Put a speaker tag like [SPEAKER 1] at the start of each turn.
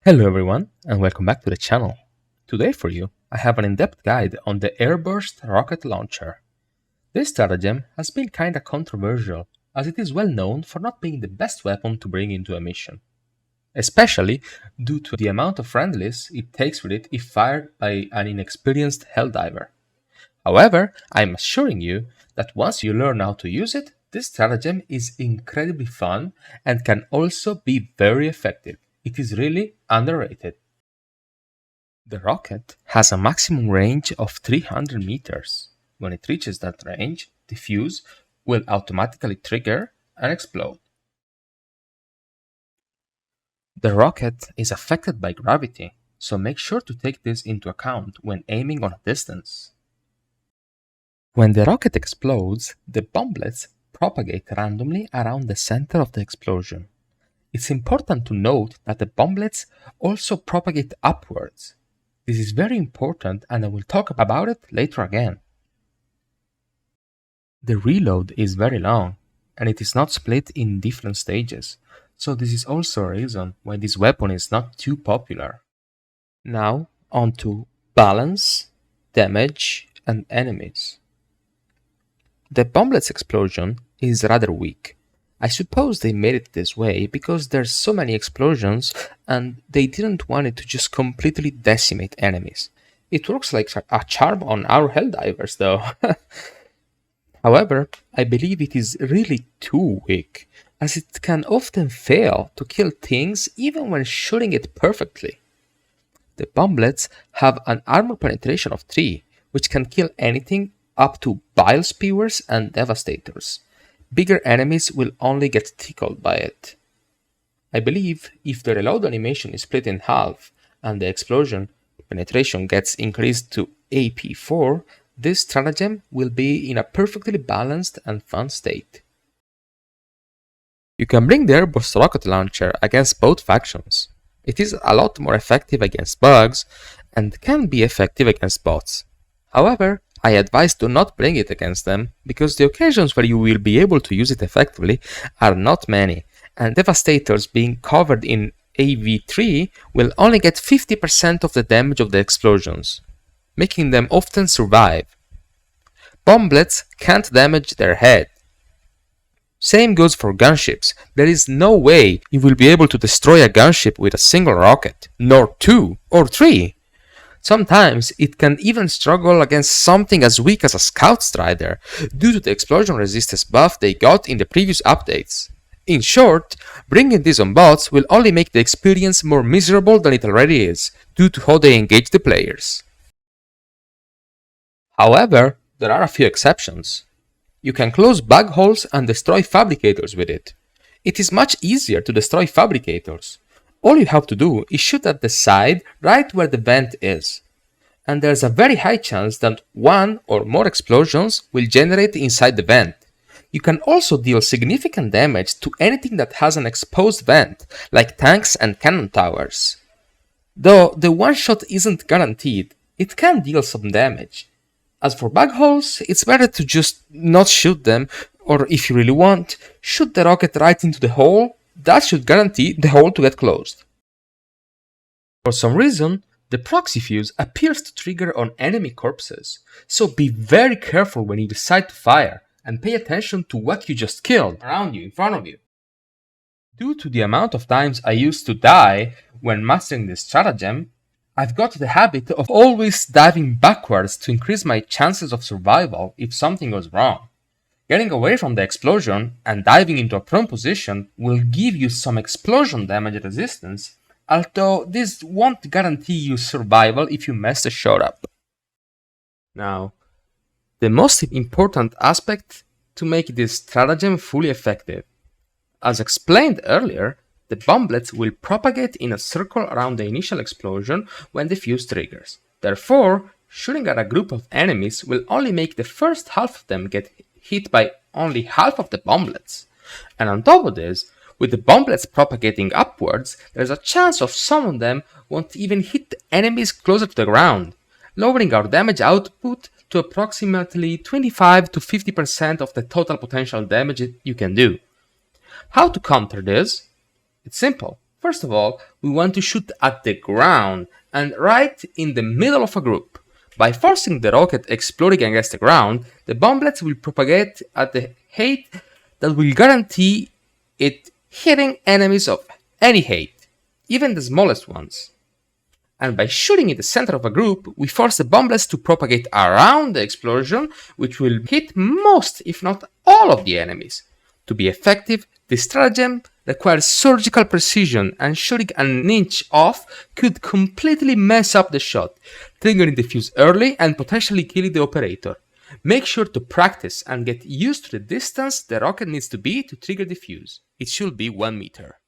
[SPEAKER 1] Hello everyone and welcome back to the channel. Today for you, I have an in-depth guide on the Airburst rocket launcher. This stratagem has been kinda controversial as it is well known for not being the best weapon to bring into a mission, especially due to the amount of friendlies it takes with it if fired by an inexperienced Helldiver. However, I am assuring you that once you learn how to use it, this stratagem is incredibly fun and can also be very effective. It is really underrated. The rocket has a maximum range of 300 meters. When it reaches that range, the fuse will automatically trigger and explode. The rocket is affected by gravity, so make sure to take this into account when aiming on a distance. When the rocket explodes, the bomblets propagate randomly around the center of the explosion. It's important to note that the bomblets also propagate upwards. This is very important and I will talk about it later again. The reload is very long and it is not split in different stages, so this is also a reason why this weapon is not too popular. Now on to balance, damage and enemies. The bomblet's explosion is rather weak. I suppose they made it this way because there's so many explosions and they didn't want it to just completely decimate enemies. It works like a charm on our Helldivers though. However, I believe it is really too weak, as it can often fail to kill things even when shooting it perfectly. The bomblets have an armor penetration of 3, which can kill anything up to bile spewers and devastators. Bigger enemies will only get tickled by it. I believe if the reload animation is split in half and the explosion penetration gets increased to AP4, this stratagem will be in a perfectly balanced and fun state. You can bring the Airburst rocket launcher against both factions. It is a lot more effective against bugs and can be effective against bots. However, I advise to not bring it against them because the occasions where you will be able to use it effectively are not many, and devastators being covered in AV3 will only get 50% of the damage of the explosions, making them often survive. Bomblets can't damage their head. Same goes for gunships. There is no way you will be able to destroy a gunship with a single rocket, nor 2 or 3. Sometimes it can even struggle against something as weak as a Scout Strider due to the explosion resistance buff they got in the previous updates. In short, bringing this on bots will only make the experience more miserable than it already is due to how they engage the players. However, there are a few exceptions. You can close bug holes and destroy fabricators with it. It is much easier to destroy fabricators. All you have to do is shoot at the side right where the vent is, and there's a very high chance that one or more explosions will generate inside the vent. You can also deal significant damage to anything that has an exposed vent, like tanks and cannon towers. Though the one shot isn't guaranteed, it can deal some damage. As for bug holes, it's better to just not shoot them, or if you really want, shoot the rocket right into the hole. That should guarantee the hole to get closed. For some reason, the proxy fuse appears to trigger on enemy corpses, so be very careful when you decide to fire and pay attention to what you just killed around you, in front of you. Due to the amount of times I used to die when mastering this stratagem, I've got the habit of always diving backwards to increase my chances of survival if something goes wrong. Getting away from the explosion and diving into a prone position will give you some explosion damage resistance, although this won't guarantee you survival if you mess the shot up. Now, the most important aspect to make this stratagem fully effective. As explained earlier, the bomblets will propagate in a circle around the initial explosion when the fuse triggers. Therefore, shooting at a group of enemies will only make the first half of them get hit by only half of the bomblets. And on top of this, with the bomblets propagating upwards, there's a chance of some of them won't even hit the enemies closer to the ground, lowering our damage output to approximately 25 to 50% of the total potential damage you can do. How to counter this? It's simple. First of all, we want to shoot at the ground and right in the middle of a group. By forcing the rocket exploding against the ground, the bomblets will propagate at the height that will guarantee it hitting enemies of any height, even the smallest ones. And by shooting in the center of a group, we force the bomblets to propagate around the explosion, which will hit most, if not all, of the enemies. To be effective, this stratagem requires surgical precision, and shooting an inch off could completely mess up the shot, triggering the fuse early and potentially killing the operator. Make sure to practice and get used to the distance the rocket needs to be to trigger the fuse. It should be 1 meter.